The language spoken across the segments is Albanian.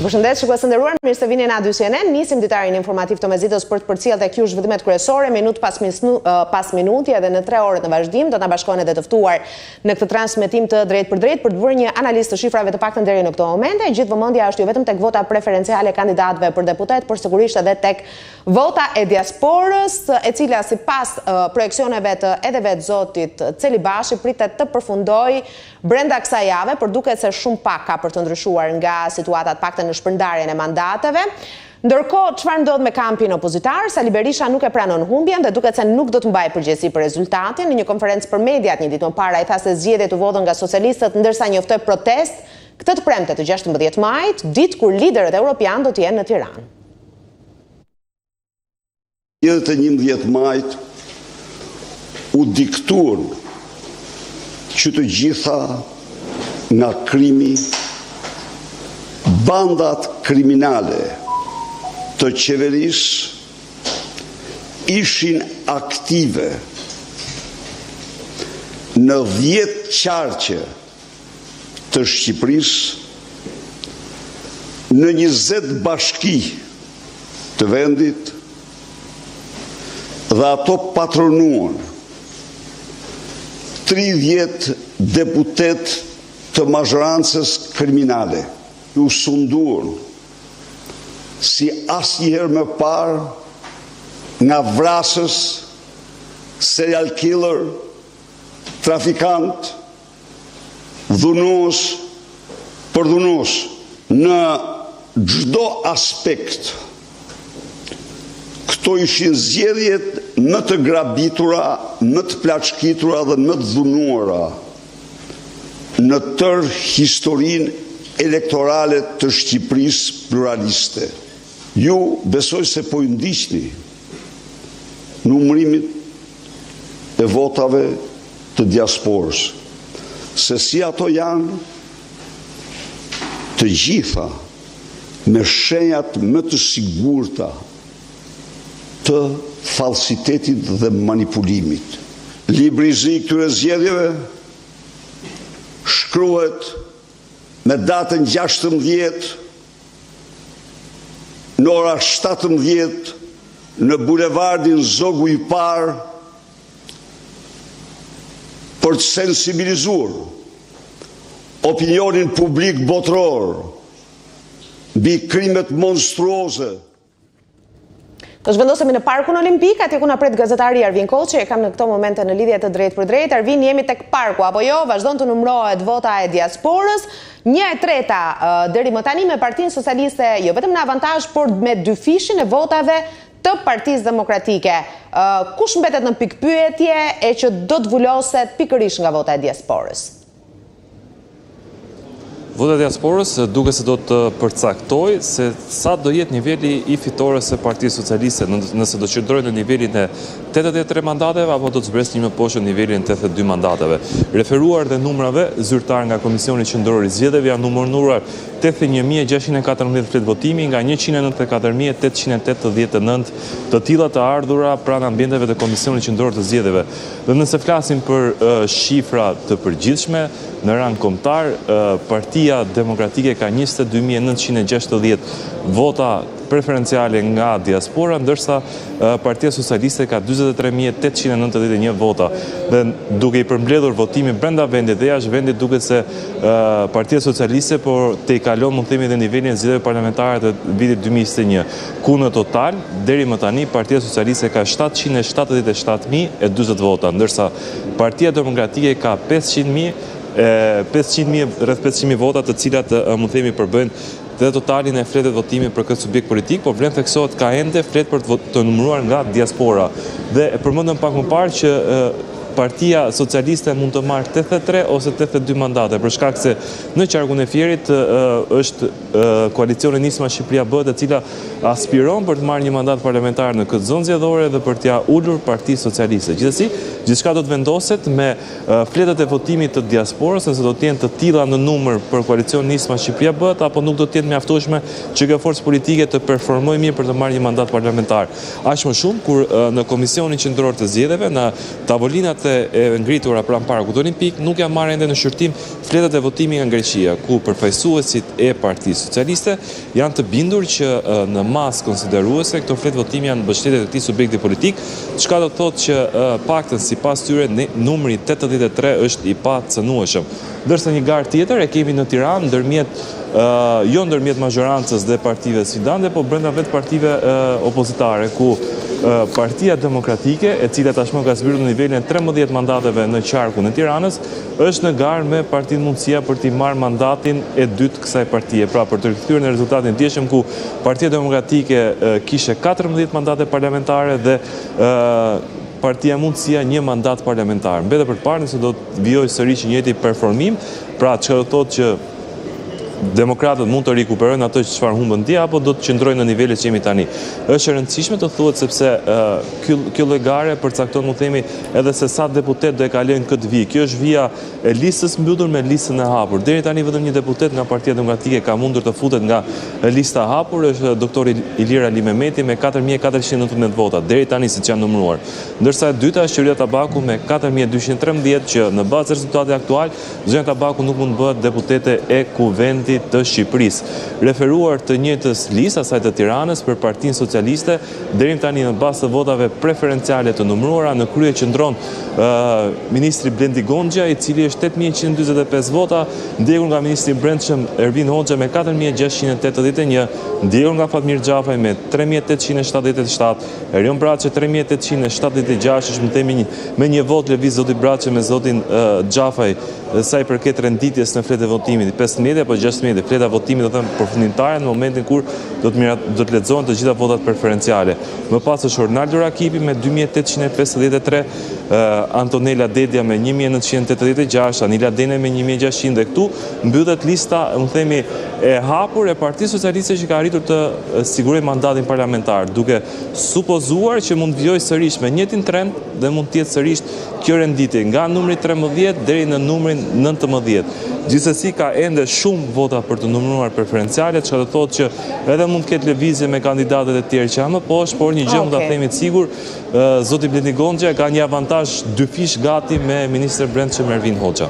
Përshëndet, shikues të nderuar, mirë se vini në A2CNN. Nisim ditarin informativ të Mezitës për të përcjellë tek ju zhvillimet kryesore minut pas minuti edhe në 3 orët në vazhdim. Do të na bashkohen edhe të ftuar në këtë transmetim të drejt për drejt për të bërë një analizë të shifrave të paktën deri në këtë moment. Gjithë vëmendja është jo vetëm tek vota preferenciale e kandidatëve për deputet, por sigurisht edhe tek vota e diasporës, e cila sipas projeksioneve të edhe vetë zotit Celibashi pritet të përfundojë brenda kësaj jave, por duket se shumë pak ka për të ndryshuar nga situatat paktën në shpërndarjen e mandateve. Ndërkohë, çfarë ndodh me kampin opozitar? Sali Berisha nuk e pranon humbjen dhe duket se nuk do të mbajë përgjegjësi për rezultatin. Në një konferencë për mediat një ditë më parë ai tha se zgjedhjet u vodhën nga socialistët, ndërsa njoftoi protestë këtë të premte të 16 majit, ditë kur liderët evropian do të jenë në Tiranë. Zgjedhjet e 11 majit u diktuan që të gjitha nga krimi, bandat kriminale të qeverisë ishin aktive në 10 qarqe të Shqipërisë, në 20 bashki të vendit, dhe ato patronuan 30 deputet të mazhorancës kriminale, u sunduan si asnjëherë më parë nga vrasës, serial killer, trafikant, dhunues për dhunues në çdo aspekt. Këto ishin zgjedhjet më të grabitura, më të plaçkitura dhe më të dhunuara në tërë historinë elektorale të Shqipërisë pluraliste. Ju besoj se po i ndiqni numërimit e votave të diasporës, se si ato janë të gjitha me shenjat më të sigurta të falsitetit dhe manipulimit. Libri i zi këtyre zgjedhjeve shkruhet me datën 16 në ora 17 në bulevardin Zogu i Parë për të sensibilizuar opinionin publik botror mbi krimet monstruoze. Do zhvendosemi në Parkun Olimpik, atje ku na pret gazetari Arvin Koçi, e kam në këto momente në lidhje të drejtë për drejtë. Arvin, jemi tek Parku apo jo? Vazhdon të numërohet vota e diasporës. 1/3 deri më tani me Partinë Socialiste, jo vetëm në avantazh, por me dyfishin e votave të Partisë Demokratike. Kush mbetet në pikpyetje e që do të vuloset pikërisht nga vota e diasporës? Vota e diasporës duke se do të përcaktoj se sa do jetë niveli i fitores së Partisë Socialiste, nëse do qëndrojë në nivelin e 83 mandateve apo do të zbresë një më poshtë në nivelin e 82 mandateve. Referuar dhe numrave zyrtar nga Komisioni Qendror i Zgjedhjeve janë numëruar 81.614 fletë votimi nga 194.889 të tilla të ardhura pranë ambienteve të Komisionit Qendror të Zgjedhjeve. Dhe nëse flasim për shifra të përgjithshme, në rang kombëtar, Partia Demokratike ka 22.960 vota preferenciale nga diaspora, ndërsa Partia Socialiste ka 43.891 vota. Dhe duke i përmbledhur votimin brenda vendit dhe jashtë vendit, duket se Partia Socialiste por te i kalon, mund të themi, dhe nivelin e zgjedhjeve parlamentare të vitit 2021, ku në total deri më tani Partia Socialiste ka 777.040 vota, ndërsa Partia Demokratike ka 500.000 rreth 500.000 vota, të cilat mund të themi përbëjnë dhe totalin e fletëve votimi për këtë subjekt politik, por vlen theksohet ka ende fletë për të numëruar nga diaspora. Dhe përmendëm pak më parë që Partia Socialiste mund të marrë 83 ose 82 mandate, për shkak se në qarkun e Fierit është koalicioni Nisma Shqipëria B, e cila aspiron për të marrë një mandat parlamentar në këtë zonë zgjedhore dhe për t'ia ulur Partisë Socialiste. Gjithsesi, gjithçka do të vendoset me fletët e votimit të diasporës, nëse do të jenë të tilla në numër për koalicion Nisma Shqipëria B, apo nuk do të jetë mjaftueshme që kjo forcë politike të performojë mirë për të marrë një mandat parlamentar. Aq më shumë kur në Komisionin Qendror të Zgjedhjeve, në tavolinat e ngritura pranë Parkut Olimpik nuk janë marrë ende në shqyrtim fletët e votimit nga Greqia, ku përfaqësuesit e Partisë Socialiste janë të bindur që në masë konsideruese këto fletë votimi janë mbështetjet e këtij subjekti politik, çka do të thotë që paktën sipas tyre numri 83 është i pacënueshëm. Ndërsa një garë tjetër e kemi në Tiranë jo ndërmjet mazhorancës dhe partive sfidante, po brenda vetë partive opozitare, ku Partia Demokratike, e cila tashmë ka zbritur në nivelin e 13 mandateve në qarkun e Tiranës, është në garë me Partinë Mundësia për t'i marrë mandatin e dytë kësaj partie. Pra, për të rikthyer në rezultatin e dieshëm, ku Partia Demokratike kishte 14 mandate parlamentare dhe Partia Mundësia 1 mandat parlamentar. Mbetet për parë nëse do të vijojë sërish një njëjti performim, pra çka do thotë që demokratët mund të rikuperojnë ato që çfarë humbën dia apo do të qëndrojnë në nivelet që jemi tani. Është e rëndësishme të thuhet sepse kjo lloj gare përcakton, mu themi, edhe se sa deputet do e kalojnë këtë vijë. Kjo është vija e listës mbytur me listën e hapur. Deri tani vetëm një deputet nga Partia Demokratike ka mundur të futet nga lista e hapur, është doktori Ilir Ali Mehmeti me 4419 vota. Deri tani siç janë numëruar. Ndërsa e dyta është Qeveria Tabaku me 4213 që në bazë rezultatit aktual, Zënia Tabaku nuk mund të bëhet deputete e Kuvendit të Shqipërisë. Referuar të njëjtës listë, asaj të Tiranës, për Partinë Socialiste, deri tani në bazë të votave preferenciale të numëruara, në krye qëndron ministri Blendi Gonxha, i cili është 8145 vota, ndjekur nga ministri i Brendshëm Ervin Hoxha me 4681, ndjekur nga Fatmir Xhafaj me 3877, Erion Braçe 3876, është më themi me një vot lëviz zoti Braçe me zotin Xhafaj, sa i përket renditjes në fletë votimit, 15 apo 16 fleta votimit, do të thënë përfundimtare, në momentin kur do të lexohen të gjitha votat preferenciale. Më pas është Ornaldo Rakipi me 2853, Antonella Dedja me 1986, Anila Dene me 1600, dhe këtu mbyllet lista, më themi, e hapur e Partisë Socialiste që ka arritur të sigurojë mandatin parlamentar, duke supozuar që mund vijojë sërish me njëjtin trend dhe mund të jetë sërish kjo renditje nga numri 13 deri në numrin 19. Gjithsesi ka ende shumë vota për të numëruar preferenciale, që do thotë që edhe mund të ketë lëvizje me kandidatët e tjerë që janë më poshtë, por një gjë mund ta themi të sigurt, zoti Blendi Gonxha ka një avantazh dy fish gati me ministrin e Brendshëm Ervin Hoxha.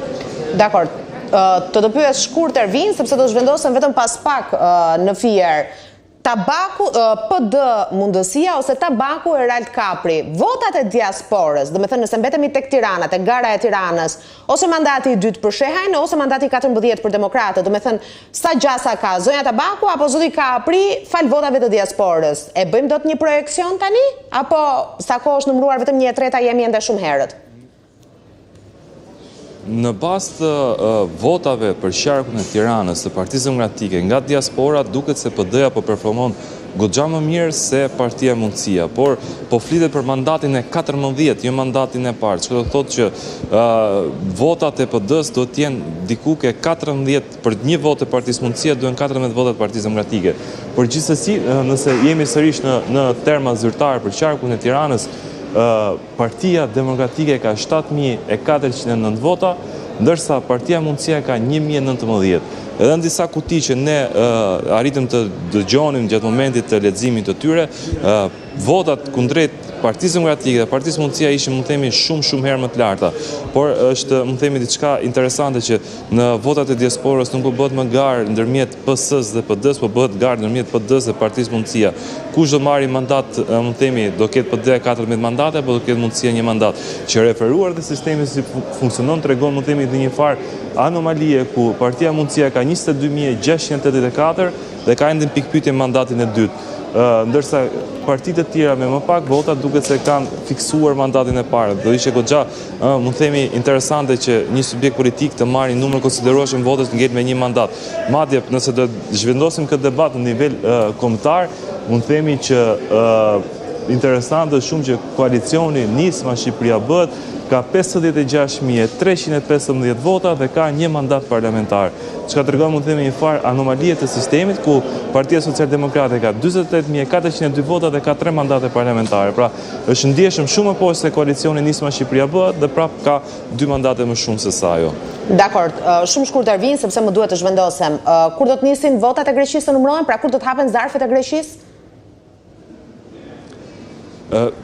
Dakor. Të do pyes shkurt Ervin, sepse do zhvendosen vetëm pas pak në Fier. Tabaku, PD Mundësia ose Tabaku e Ralt Kapri, votat e diasporës, do me thënë nëse mbetemi tek Tirana, tek gara e Tiranës, ose mandati i dytë për Shehajn, ose mandati i 14 për Demokratët, do me thënë sa gjasa ka zonja Tabaku apo zoti Kapri fal votave të diasporës. E bëjmë dot një projekcion tani? Apo sa kohë është numëruar vetëm 1/3 jemi ende shumë herët? Në bazë të votave për qarkun e Tiranës të Partisë Demokratike nga diaspora, duket se PD-ja po performon goxha më mirë se Partia Mundësia, por po flitet për mandatin e 14, jo mandatin e parë, që do thotë që votat e PD-s do të jenë diku ke 14 për një votë e Partisë Mundësia, duhen 14 votat e Partisë Demokratike. Por gjithsesi, nëse jemi sërish në terma zyrtar për qarkun e Tiranës, Partia Demokratike ka 7409 vota, ndërsa Partia Mundësia ka 1019. Edhe në disa kuti që ne arritëm të dëgjonim gjatë momentit të leximit të tyre, votat kundrejt Partisë Demokratike dhe Partisë Mundësia ishin, më themi, shumë herë më të larta. Por është, më themi, diçka interesante që në votat e diasporës nuk po bëhet më garë ndërmjet PS-s dhe PD-s, po bëhet garë ndërmjet PD-s dhe Partisë Mundësia. Kush do marrë mandat, më themi, do ketë PD 14 mandate apo do ketë Mundësia 1 mandat. Që referuar dhe sistemi si funksionon tregon, më themi, dhe një farë anomalie ku Partia Mundësia ka 22684 dhe ka ende pikpyetje mandatin e dytë. Ndërsa partitë të tjera me më pak vota duket se kanë fiksuar mandatin e parë. Do ishte goxha, mund themi, interesante që një subjekt politik të marrë një numër konsiderueshëm votës ngel me një mandat. Madje nëse do zhvendosim këtë debat në nivel kombëtar, mund themi që interesante shumë që koalicioni Nisma Shqipëria bëhet, ka 56.315 vota dhe ka një mandat parlamentar. Që ka tregon, mund themi, një farë anomalie të sistemit, ku Partia Socialdemokrate ka 48.402 vota dhe ka 3 mandate parlamentare. Pra, është ndjeshëm shumë më poshtë se koalicioni Nisma Shqipëria bëhet dhe prap ka 2 mandate më shumë se sa ajo. Dakor, shumë shkurt Ervin, sepse më duhet të zhvendosem. Kur do të nisin votat e Greqisë të numërohen, pra kur do të hapen zarfet e Greqisë?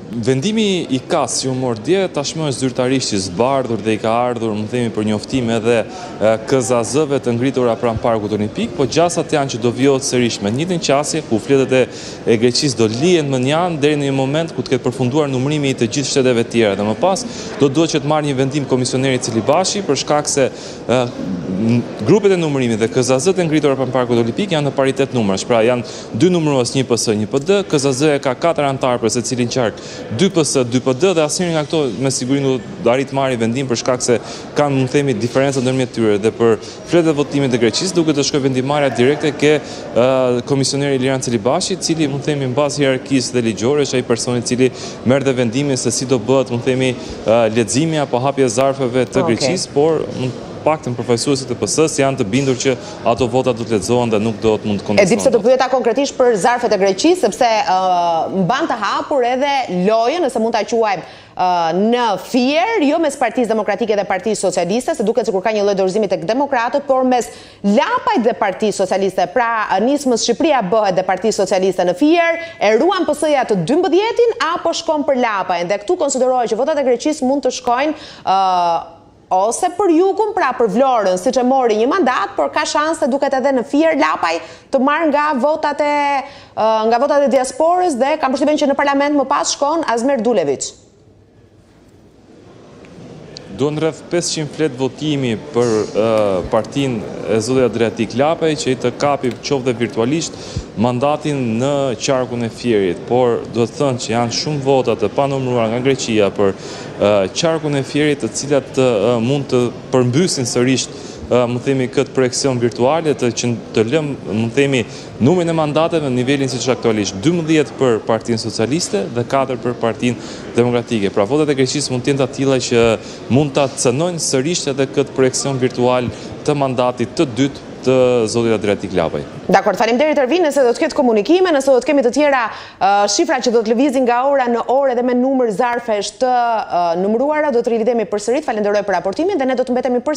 Vendimi i kas që u mor dje tashmë është zyrtarisht i zbardhur dhe i ka ardhur, më themi, për njoftim edhe KZZ-ve të ngritura pranë Parkut Olimpik, po gjasat janë që do vjohet sërish me njëjtën qasje, ku fletët e Greqisë do lihen më njanë deri në një moment ku të ketë përfunduar numërimi i të gjithë shteteve tjera. Dhe më pas do duhet që të marrë një vendim komisioneri Celibashi për shkak se grupet e numërimit dhe KZZ-et e ngritura pranë Parkut Olimpik janë në paritet numrash. Pra janë 2 numërues, 1 PS, 1 PD, KZZ ka 4 anëtar për secilin qark, 2 PS, 2 PD dhe asnjëri nga këto me siguri nuk do arrit marrë vendim për shkak se kanë, mund themi, diferenca ndërmjet tyre. Dhe për fletë votimit të Greqisë duket të shkojë vendimarrja direkte ke komisioneri Iliran Celibashi, i cili, mund themi, mbas hierarkisë dhe ligjore është ai personi i cili merr dhe vendimin se si do bëhet, mund themi, leximi apo hapja e zarfeve të Greqisë, por paktën përfaqësuesit e PS-s janë të bindur që ato vota do të lexohen dhe nuk do të mund të kontestohen. E di pse do pyeta konkretisht për zarfet e Greqisë, sepse mban të hapur edhe lojën, nëse mund ta quajmë në fier, jo mes Partisë Demokratike dhe Partisë Socialiste, se duket sikur ka një lloj dorëzimi tek Demokratët, por mes Lapajt dhe Partisë Socialiste. Pra, nismës Shqipëria bëhet dhe Partisë Socialiste në fier, e ruan PS-ja të 12-in apo shkon për Lapajin. Dhe këtu konsiderohet që votat e Greqisë mund të shkojnë ose për Jugun, pra për Vlorën, siç e mori një mandat, por ka shanse duket edhe në fier Lapaj të marrë nga votat e diasporës dhe kam përshtypjen që në parlament më pas shkon Azmer Dulevic. Duhen rreth 500 flet votimi për partinë e zotit Adriatik Lapaj që i të kapi qoftë virtualisht mandatin në qarkun e fierit, por do të thënë që janë shumë vota të panumëruara nga Greqia për qarkun e fierit, të cilat mund të përmbysin sërish, më themi, këtë projekcion virtuale të lëm, më themi, numrin e mandateve në nivelin siç aktualisht, 12 për Partinë Socialiste dhe 4 për Partinë Demokratike. Pra votat e Greqisë mund të jenë të tilla që mund ta cënojnë sërish edhe këtë projekcion virtual të mandatit të dytë të zotit Adriatik Lapaj. Dakor, faleminderit Ervin, nëse do të ketë komunikime, nëse do të kemi të tjera shifra që do të lëvizin nga ora në orë dhe me numër zarfesh të numëruara, do të rilidhemi përsëri. Falenderoj për raportimin dhe ne do të mbetemi